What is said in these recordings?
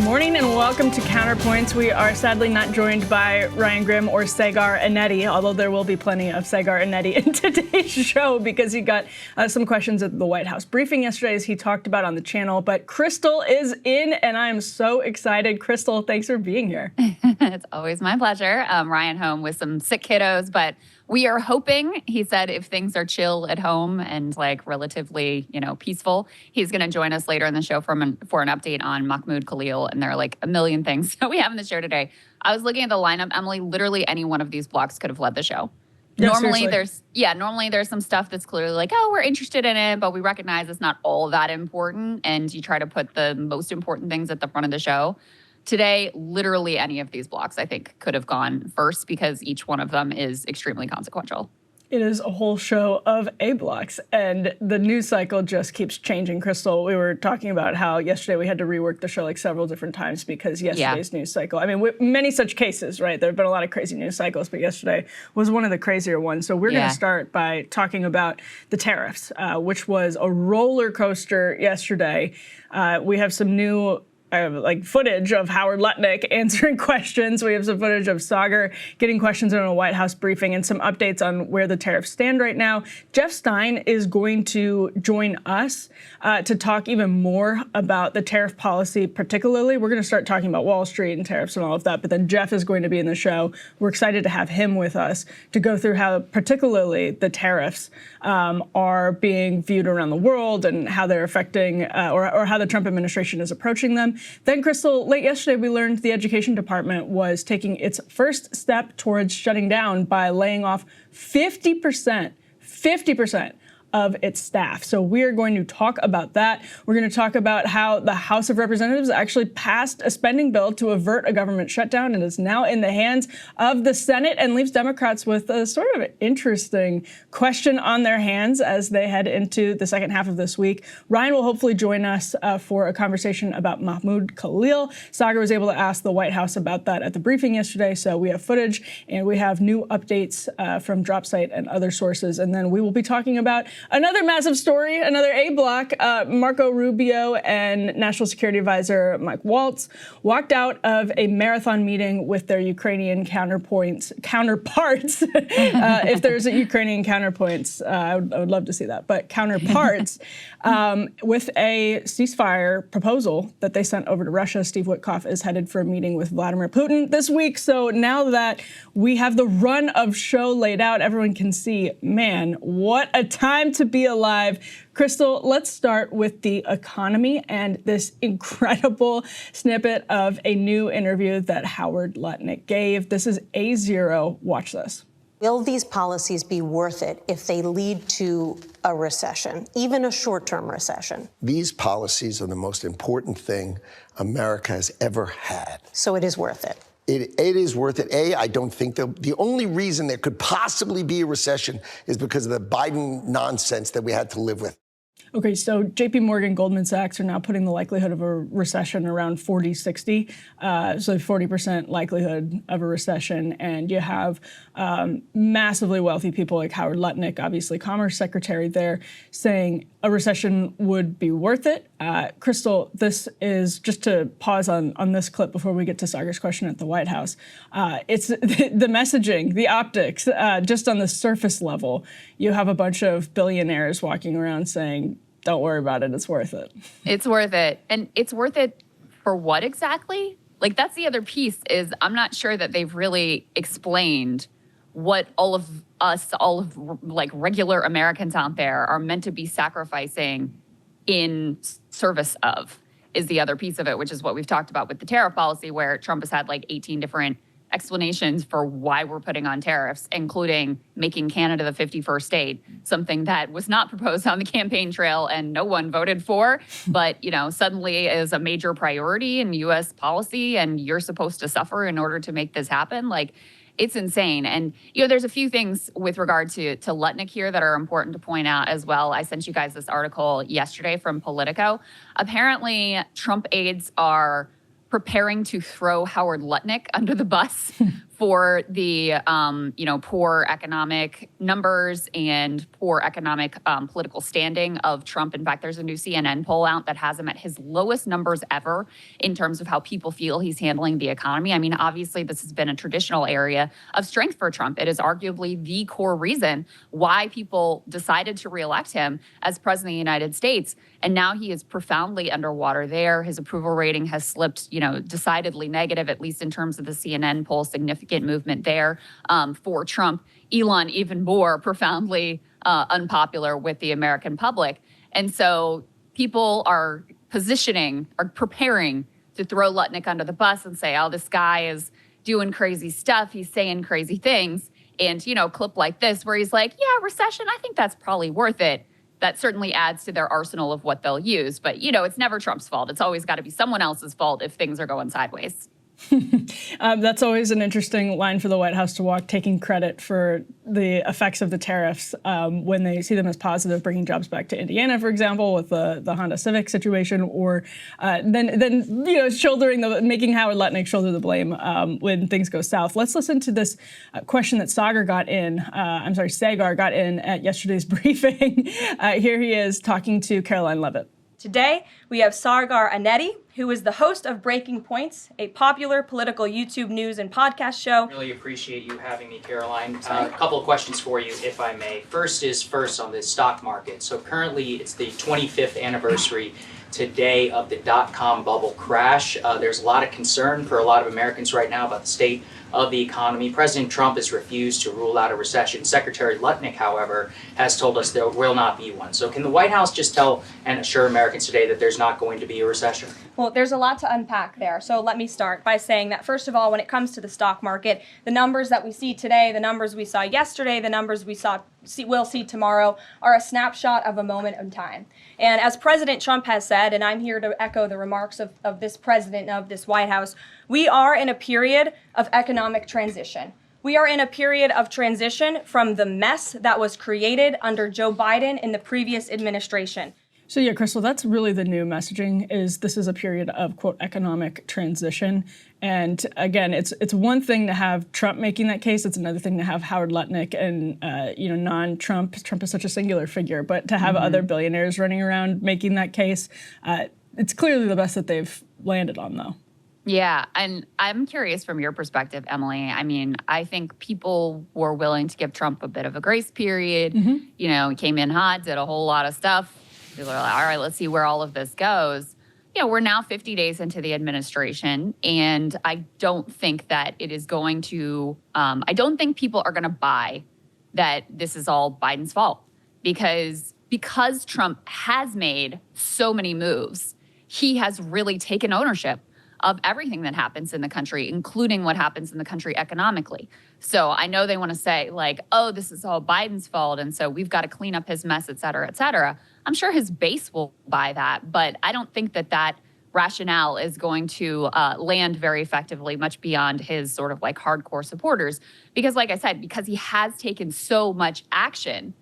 Good morning and welcome to Counterpoints. We are sadly not joined by Ryan Grim or Saagar Eneti, although there will be plenty of Saagar Eneti in today's show because he got some questions at the White House briefing yesterday, as he talked about on the channel. But Krystal is in, and I am so excited. Krystal, thanks for being here. It's always my pleasure. Ryan home with some sick kiddos, but we are hoping, he said, if things are chill at home and like relatively, peaceful, he's going to join us later in the show for an update on Mahmoud Khalil. And there are like a million things that we have in the show today. I was looking at the lineup, Emily. Literally any one of these blocks could have led the show. Yeah, normally there's some stuff that's clearly like, oh, we're interested in it, but we recognize it's not all that important. And you try to put the most important things at the front of the show. Today, literally any of these blocks, I think, could have gone first because each one of them is extremely consequential. It is a whole show of A blocks, and the news cycle just keeps changing. Krystal, we were talking about how yesterday we had to rework the show like several different times because yesterday's news cycle, I mean, many such cases, right? There have been a lot of crazy news cycles, but yesterday was one of the crazier ones. So we're going to start by talking about the tariffs, which was a roller coaster yesterday. We have some new footage of Howard Lutnick answering questions. We have some footage of Saagar getting questions in a White House briefing and some updates on where the tariffs stand right now. Jeff Stein is going to join us to talk even more about the tariff policy particularly. We're going to start talking about Wall Street and tariffs and all of that, but then Jeff is going to be in the show. We're excited to have him with us to go through how particularly the tariffs are being viewed around the world and how they're affecting or how the Trump administration is approaching them. Then, Krystal, late yesterday, we learned the Education Department was taking its first step towards shutting down by laying off 50% of its staff. So we are going to talk about that. We're going to talk about how the House of Representatives actually passed a spending bill to avert a government shutdown and is now in the hands of the Senate and leaves Democrats with a sort of interesting question on their hands as they head into the second half of this week. Ryan will hopefully join us for a conversation about Mahmoud Khalil. Saagar was able to ask the White House about that at the briefing yesterday, so we have footage and we have new updates from DropSite and other sources. And then we will be talking about another massive story, another A block. Marco Rubio and National Security Advisor Mike Waltz walked out of a marathon meeting with their Ukrainian counterparts. If there's a Ukrainian counterpoints, I would love to see that. But counterparts with a ceasefire proposal that they sent over to Russia. Steve Witkoff is headed for a meeting with Vladimir Putin this week. So now that we have the run of show laid out, everyone can see, man, what a time to be alive. Krystal, let's start with the economy and this incredible snippet of a new interview that Howard Lutnick gave. This is A0. Watch this. Will these policies be worth it if they lead to a recession, even a short-term recession? These policies are the most important thing America has ever had. So it is worth it. It is worth it. I don't think the only reason there could possibly be a recession is because of the Biden nonsense that we had to live with. Okay, so JP Morgan, Goldman Sachs are now putting the likelihood of a recession around 40-60, so 40% likelihood of a recession. And you have massively wealthy people like Howard Lutnick, obviously Commerce Secretary there, saying a recession would be worth it. Krystal, this is, just to pause on this clip before we get to Saagar's question at the White House, it's the messaging, the optics, just on the surface level. You have a bunch of billionaires walking around saying, don't worry about it, it's worth it. It's worth it. And it's worth it for what exactly? Like, that's the other piece is I'm not sure that they've really explained what all of us, all of like regular Americans out there are meant to be sacrificing in service of is the other piece of it, which is what we've talked about with the tariff policy, where Trump has had like 18 different explanations for why we're putting on tariffs, including making Canada the 51st state, something that was not proposed on the campaign trail and no one voted for, but, suddenly is a major priority in U.S. policy and you're supposed to suffer in order to make this happen. Like, it's insane. And, there's a few things with regard to Lutnick here that are important to point out as well. I sent you guys this article yesterday from Politico. Apparently, Trump aides are preparing to throw Howard Lutnick under the bus for the poor economic numbers and poor economic political standing of Trump. In fact, there's a new CNN poll out that has him at his lowest numbers ever in terms of how people feel he's handling the economy. I mean, obviously, this has been a traditional area of strength for Trump. It is arguably the core reason why people decided to reelect him as president of the United States. And now he is profoundly underwater there. His approval rating has slipped, decidedly negative, at least in terms of the CNN poll, significant movement there for Trump. Elon, even more profoundly unpopular with the American public. And so people are preparing to throw Lutnick under the bus and say, oh, this guy is doing crazy stuff. He's saying crazy things. And, a clip like this where he's like, yeah, recession, I think that's probably worth it. That certainly adds to their arsenal of what they'll use. But, it's never Trump's fault. It's always got to be someone else's fault if things are going sideways. That's always an interesting line for the White House to walk, taking credit for the effects of the tariffs when they see them as positive, bringing jobs back to Indiana, for example, with the Honda Civic situation, or then shouldering making Howard Lutnick shoulder the blame when things go south. Let's listen to this question that Saagar got in at yesterday's briefing. Here he is talking to Caroline Levitt. Today, we have Saagar Anetti, who is the host of Breaking Points, a popular political YouTube news and podcast show. Really appreciate you having me, Caroline. A couple of questions for you, if I may. First on the stock market. So currently, it's the 25th anniversary today of the dot-com bubble crash. There's a lot of concern for a lot of Americans right now about the state of the economy. President Trump has refused to rule out a recession. Secretary Lutnick, however, has told us there will not be one. So can the White House just tell and assure Americans today that there's not going to be a recession? Well, there's a lot to unpack there. So let me start by saying that, first of all, when it comes to the stock market, the numbers that we see today, the numbers we saw yesterday, the numbers we'll see tomorrow are a snapshot of a moment in time. And as President Trump has said, and I'm here to echo the remarks of this president of this White House, we are in a period of economic transition. We are in a period of transition from the mess that was created under Joe Biden in the previous administration. So yeah, Krystal, that's really the new messaging, is this is a period of, quote, economic transition. And again, it's one thing to have Trump making that case. It's another thing to have Howard Lutnick and, non-Trump. Trump is such a singular figure, but to have other billionaires running around making that case, it's clearly the best that they've landed on, though. Yeah, and I'm curious from your perspective, Emily. I mean, I think people were willing to give Trump a bit of a grace period. He came in hot, did a whole lot of stuff. People are like, all right, let's see where all of this goes. We're now 50 days into the administration, and I don't think that it is going to, I don't think people are going to buy that this is all Biden's fault because Trump has made so many moves. He has really taken ownership of everything that happens in the country, including what happens in the country economically. So I know they want to say like, oh, this is all Biden's fault, and so we've got to clean up his mess, et cetera, et cetera. I'm sure his base will buy that, but I don't think that rationale is going to land very effectively, much beyond his sort of like hardcore supporters. Because like I said, because he has taken so much action,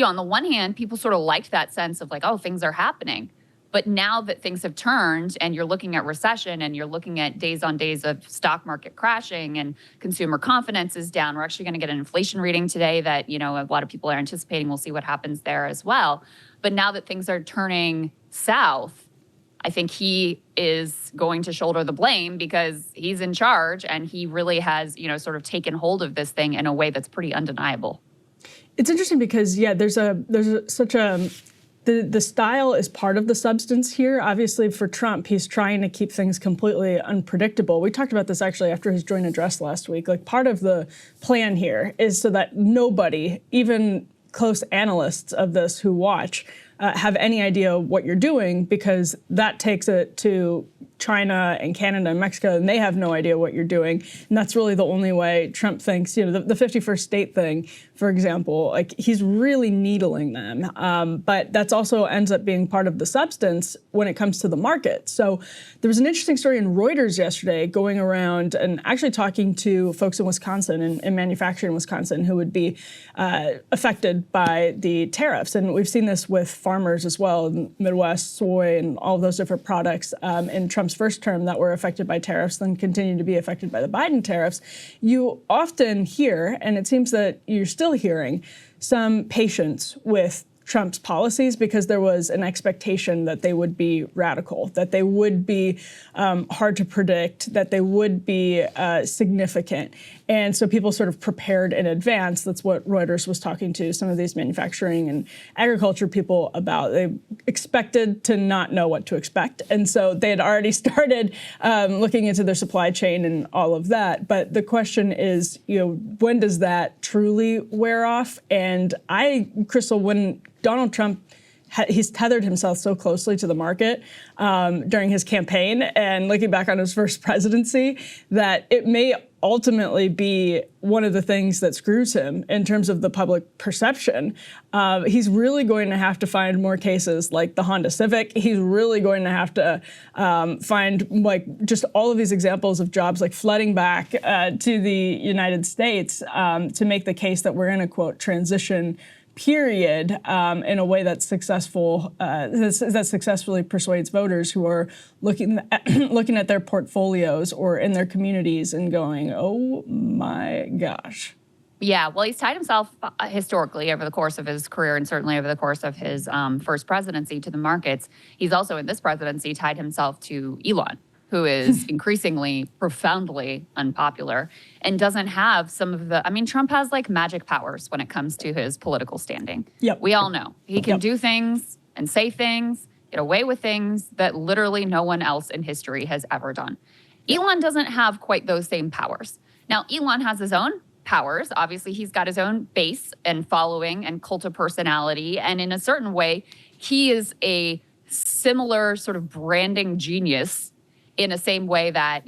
on the one hand, people sort of liked that sense of like, oh, things are happening. But now that things have turned and you're looking at recession and you're looking at days on days of stock market crashing and consumer confidence is down, we're actually going to get an inflation reading today that, a lot of people are anticipating. We'll see what happens there as well. But now that things are turning south, I think he is going to shoulder the blame because he's in charge and he really has, sort of taken hold of this thing in a way that's pretty undeniable. It's interesting because, the style is part of the substance here. Obviously, for Trump, he's trying to keep things completely unpredictable. We talked about this actually after his joint address last week. Like, part of the plan here is so that nobody, even close analysts of this who watch, have any idea what you're doing, because that takes it to China and Canada and Mexico, and they have no idea what you're doing. And that's really the only way Trump thinks, the 51st state thing, for example, like he's really needling them. But that's also ends up being part of the substance when it comes to the market. So there was an interesting story in Reuters yesterday going around and actually talking to folks in Wisconsin and manufacturing in Wisconsin who would be affected by the tariffs. And we've seen this with farmers as well in the Midwest, soy and all of those different products in Trump's first term that were affected by tariffs, then continue to be affected by the Biden tariffs. You often hear, and it seems that you're still hearing, some patience with Trump's policies because there was an expectation that they would be radical, that they would be hard to predict, that they would be significant. And so people sort of prepared in advance. That's what Reuters was talking to some of these manufacturing and agriculture people about. They expected to not know what to expect. And so they had already started looking into their supply chain and all of that. But the question is, when does that truly wear off? And Krystal, when Donald Trump, he's tethered himself so closely to the market during his campaign and looking back on his first presidency that it may ultimately be one of the things that screws him in terms of the public perception. He's really going to have to find more cases like the Honda Civic. He's really going to have to find just all of these examples of jobs flooding back to the United States to make the case that we're in a, quote, transition period in a way that's successful, that successfully persuades voters who are looking at their portfolios or in their communities and going, oh my gosh. Yeah, well, he's tied himself historically over the course of his career and certainly over the course of his first presidency to the markets. He's also in this presidency tied himself to Elon, who is increasingly profoundly unpopular and doesn't have some of the, Trump has magic powers when it comes to his political standing. Yep. We all know. He can do things and say things, get away with things that literally no one else in history has ever done. Elon doesn't have quite those same powers. Now, Elon has his own powers. Obviously, he's got his own base and following and cult of personality. And in a certain way, he is a similar sort of branding genius in the same way that,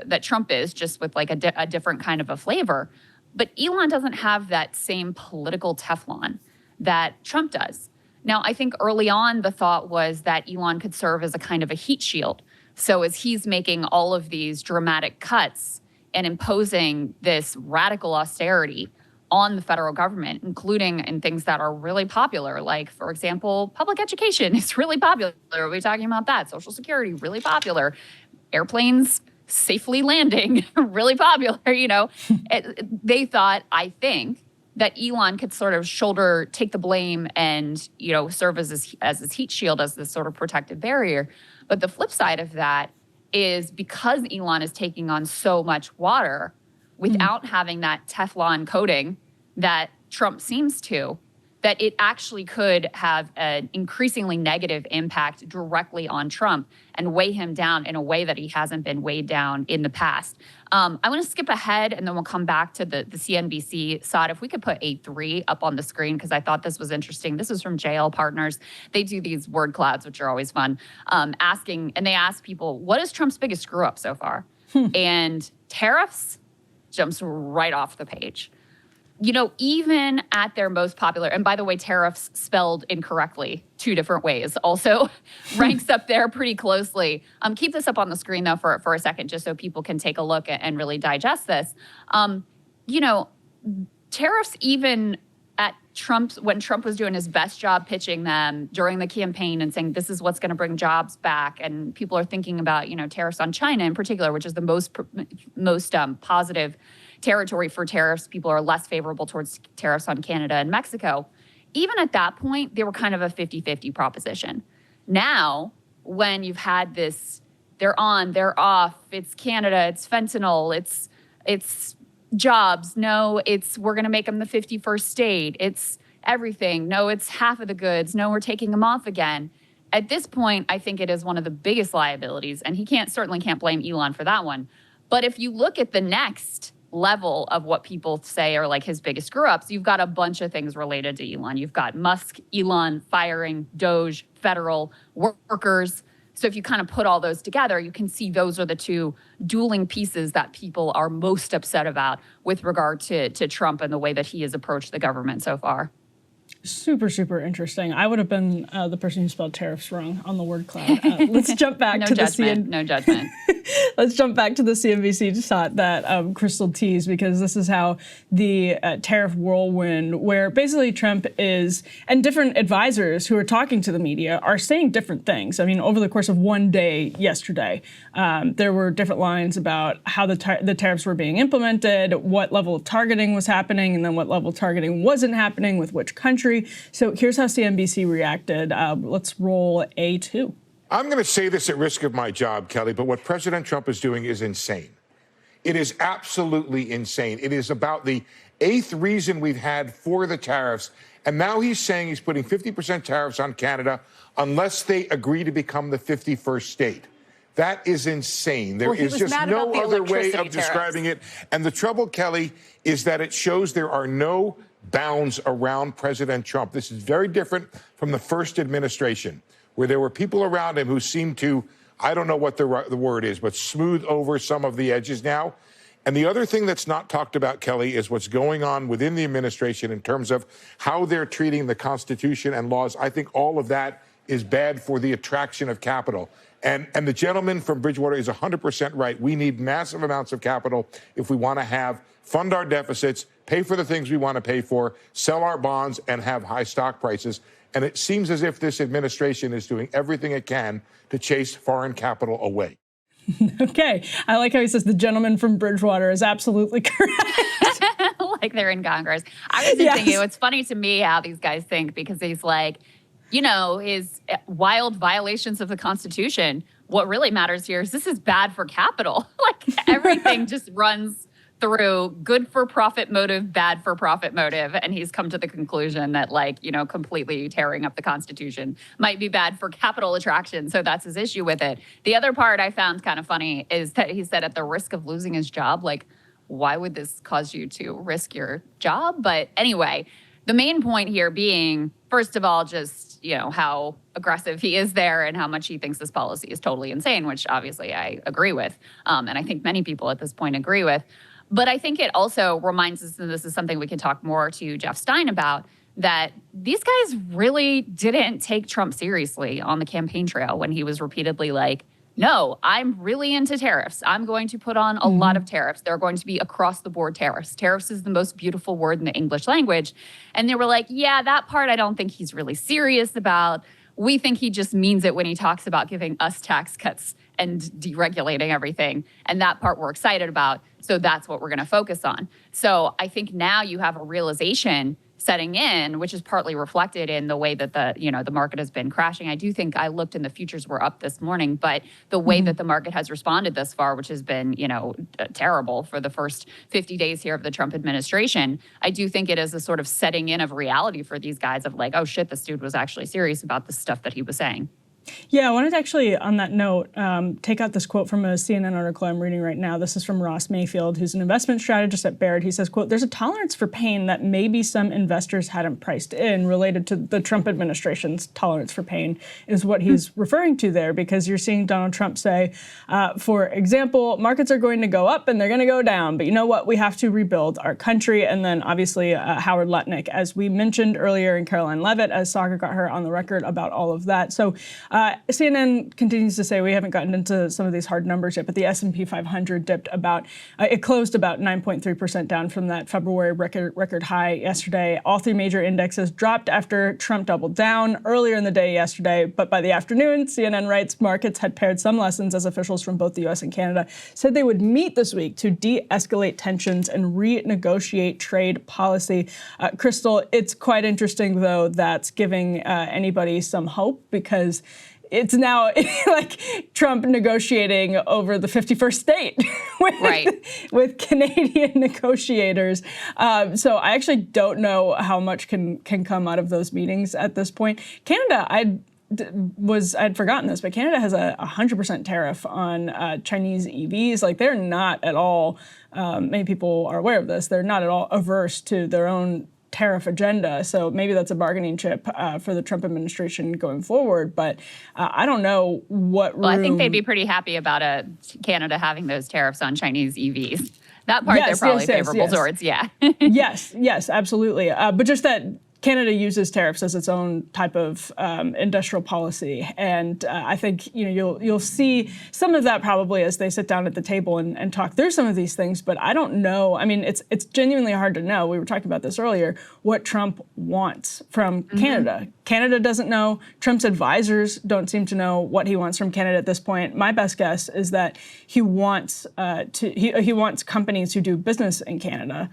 that Trump is, just with a different kind of a flavor. But Elon doesn't have that same political Teflon that Trump does. Now, I think early on, the thought was that Elon could serve as a kind of a heat shield. So as he's making all of these dramatic cuts and imposing this radical austerity on the federal government, including in things that are really popular, like, for example, public education is really popular. We're talking about that. Social Security, really popular. Airplanes safely landing, really popular, They thought, I think, that Elon could sort of take the blame and, serve as his heat shield, as this sort of protective barrier. But the flip side of that is because Elon is taking on so much water without having that Teflon coating that Trump seems to, that it actually could have an increasingly negative impact directly on Trump and weigh him down in a way that he hasn't been weighed down in the past. I want to skip ahead and then we'll come back to the CNBC side. If we could put A3 up on the screen, because I thought this was interesting. This is from JL Partners. They do these word clouds, which are always fun, and they ask people, what is Trump's biggest screw up so far? And tariffs jumps right off the page. Even at their most popular, and by the way, tariffs spelled incorrectly 2 different ways also ranks up there pretty closely. Keep this up on the screen, though, for a second, just so people can take a look and really digest this. Tariffs, even at when Trump was doing his best job pitching them during the campaign and saying this is what's going to bring jobs back, and people are thinking about, tariffs on China in particular, which is the most positive territory for tariffs. People are less favorable towards tariffs on Canada and Mexico. Even at that point, they were kind of a 50-50 proposition. Now, when you've had this, they're on, they're off, it's Canada, it's fentanyl, it's jobs, no, we're going to make them the 51st state, it's everything, no, it's half of the goods, no, we're taking them off again. At this point, I think it is one of the biggest liabilities, and he certainly can't blame Elon for that one. But if you look at the next level of what people say are his biggest screw-ups, you've got a bunch of things related to Elon. You've got Musk, Elon, firing, Doge, federal, workers. So if you kind of put all those together, you can see those are the 2 dueling pieces that people are most upset about with regard to Trump and the way that he has approached the government so far. Super, super interesting. I would have been the person who spelled tariffs wrong on the word cloud. Let's jump back No to judgment, no judgment. Let's jump back to the CNBC shot that Krystal teased, because this is how the tariff whirlwind, where basically Trump is, and different advisors who are talking to the media are saying different things. I mean, over the course of one day yesterday, there were different lines about how the tariffs were being implemented, what level of targeting was happening, and then what level of targeting wasn't happening with which country. So here's how CNBC reacted. Let's roll A2. I'm going to say this at risk of my job, Kelly, but what President Trump is doing is insane. It is absolutely insane. It is about the 8th reason we've had for the tariffs. And now he's saying he's putting 50% tariffs on Canada unless they agree to become the 51st state. That is insane. There is just no other way of describing it. And the trouble, Kelly, is that it shows there are no bounds around President Trump. This is very different from the first administration, where there were people around him who seemed to, I don't know what the word is, but smooth over some of the edges now. And the other thing that's not talked about, Kelly, is what's going on within the administration in terms of how they're treating the Constitution and laws. I think all of that is bad for the attraction of capital. And the gentleman from Bridgewater is 100% right. We need massive amounts of capital if we want to fund our deficits, pay for the things we want to pay for, sell our bonds, and have high stock prices. And it seems as if this administration is doing everything it can to chase foreign capital away. Okay. I like how he says the gentleman from Bridgewater is absolutely correct. Like they're in Congress. I was just thinking, it's funny to me how these guys think, because he's like, you know, his wild violations of the Constitution. What really matters here is this is bad for capital. Like everything just runs through good for profit motive, bad for profit motive. And he's come to the conclusion that, like, you know, completely tearing up the Constitution might be bad for capital attraction. So that's his issue with it. The other part I found kind of funny is that he said at the risk of losing his job, like, why would this cause you to risk your job? But anyway, the main point here being, first of all, just, you know, how aggressive he is there and how much he thinks this policy is totally insane, which obviously I agree with. And I think many people at this point agree with. But I think it also reminds us, and this is something we can talk more to Jeff Stein about, that these guys really didn't take Trump seriously on the campaign trail when he was repeatedly like, no, I'm really into tariffs. I'm going to put on a lot of tariffs. They're going to be across the board tariffs. Tariffs is the most beautiful word in the English language. And they were like, yeah, that part I don't think he's really serious about. We think he just means it when he talks about giving us tax cuts and deregulating everything. And that part we're excited about. So that's what we're going to focus on. So I think now you have a realization setting in, which is partly reflected in the way that the market has been crashing. I do think I looked and the futures were up this morning, but the way that the market has responded thus far, which has been, terrible for the first 50 days here of the Trump administration, I do think it is a sort of setting in of reality for these guys of like, oh shit, this dude was actually serious about the stuff that he was saying. Yeah, I wanted to actually, on that note, take out this quote from a CNN article I'm reading right now. This is from Ross Mayfield, who's an investment strategist at Baird. He says, quote, there's a tolerance for pain that maybe some investors hadn't priced in related to the Trump administration's tolerance for pain is what he's referring to there, because you're seeing Donald Trump say, for example, markets are going to go up and they're going to go down. But you know what? We have to rebuild our country. And then obviously Howard Lutnick, as we mentioned earlier, and Caroline Levitt, as Saagar got her on the record about all of that. So CNN continues to say we haven't gotten into some of these hard numbers yet, but the S&P 500 dipped it closed about 9.3% down from that February record high yesterday. All three major indexes dropped after Trump doubled down earlier in the day yesterday, but by the afternoon, CNN writes markets had pared some lessons as officials from both the U.S. and Canada said they would meet this week to de-escalate tensions and renegotiate trade policy. Krystal, it's quite interesting, though, that's giving anybody some hope, because it's now like Trump negotiating over the 51st state with Canadian negotiators. So I actually don't know how much can come out of those meetings at this point. Canada, I'd forgotten this, but Canada has a 100% tariff on Chinese EVs. Like, they're not at all, many people are aware of this, they're not at all averse to their own tariff agenda. So maybe that's a bargaining chip for the Trump administration going forward. But I don't know what room... Well, I think they'd be pretty happy about Canada having those tariffs on Chinese EVs. That part they're probably favorable towards, yeah. Yes, absolutely. But just that Canada uses tariffs as its own type of industrial policy, and I think you'll see some of that probably as they sit down at the table and talk through some of these things. But I don't know. I mean, it's genuinely hard to know. We were talking about this earlier. What Trump wants from Canada. Canada doesn't know. Trump's advisors don't seem to know what he wants from Canada at this point. My best guess is that he wants he wants companies who do business in Canada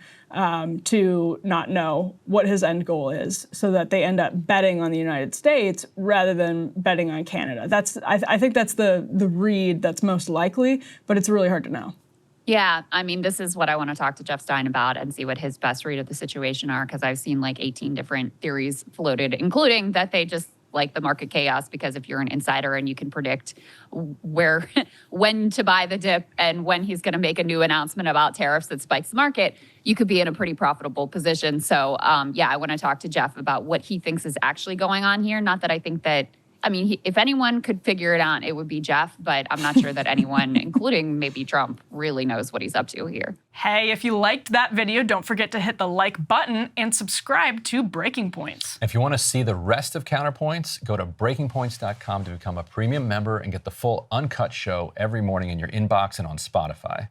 to not know what his end goal is, so that they end up betting on the United States rather than betting on Canada. I think that's the read that's most likely, but it's really hard to know. Yeah, I mean, this is what I want to talk to Jeff Stein about and see what his best read of the situation are, because I've seen like 18 different theories floated, including that they just like the market chaos, because if you're an insider and you can predict when to buy the dip and when he's going to make a new announcement about tariffs that spikes the market, you could be in a pretty profitable position. So yeah, I want to talk to Jeff about what he thinks is actually going on here. Not that I think that, I mean, if anyone could figure it out, it would be Jeff, but I'm not sure that anyone, including maybe Trump, really knows what he's up to here. Hey, if you liked that video, don't forget to hit the like button and subscribe to Breaking Points. If you want to see the rest of Counterpoints, go to breakingpoints.com to become a premium member and get the full uncut show every morning in your inbox and on Spotify.